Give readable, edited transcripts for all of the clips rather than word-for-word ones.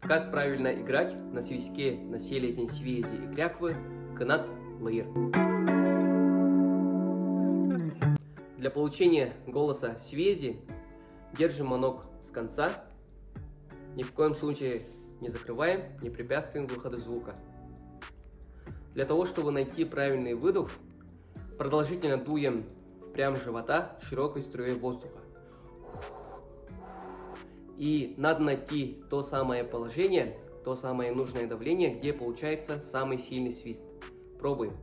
Как правильно играть на свистке на селезень, свези и кряквы канат лаир. Для получения голоса свези держим манок с конца. Ни в коем случае не закрываем, не препятствуем выходу звука. Для того, чтобы найти правильный выдох, продолжительно дуем прямо живота широкой струей воздуха. И надо найти то самое положение, то самое нужное давление, где получается самый сильный свист. Пробуем.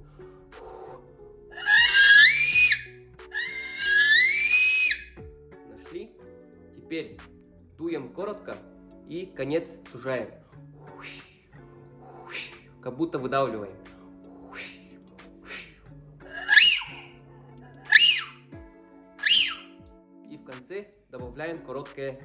Нашли? Теперь дуем коротко и конец сужаем. Как будто выдавливаем. И в конце добавляем короткое.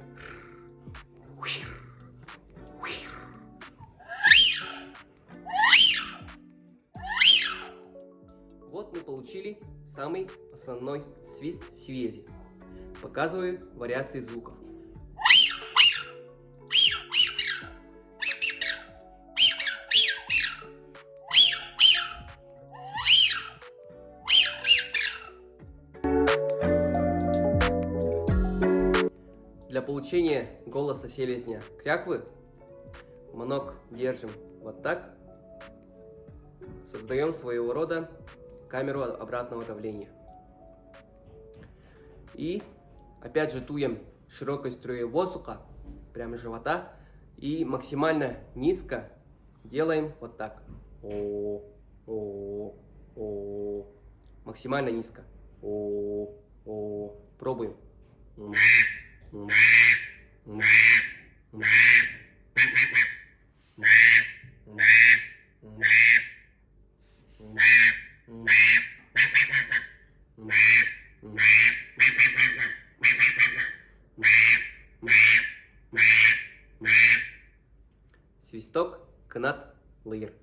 Вот мы получили самый основной свист свези. Показываю вариации звуков. Для получения голоса селезня кряквы манок держим вот так. Создаем своего рода камеру обратного давления. И опять же дуем широкой струей воздуха прямо с живота и максимально низко делаем вот так. Максимально низко. Пробуем. Свисток канат лаир.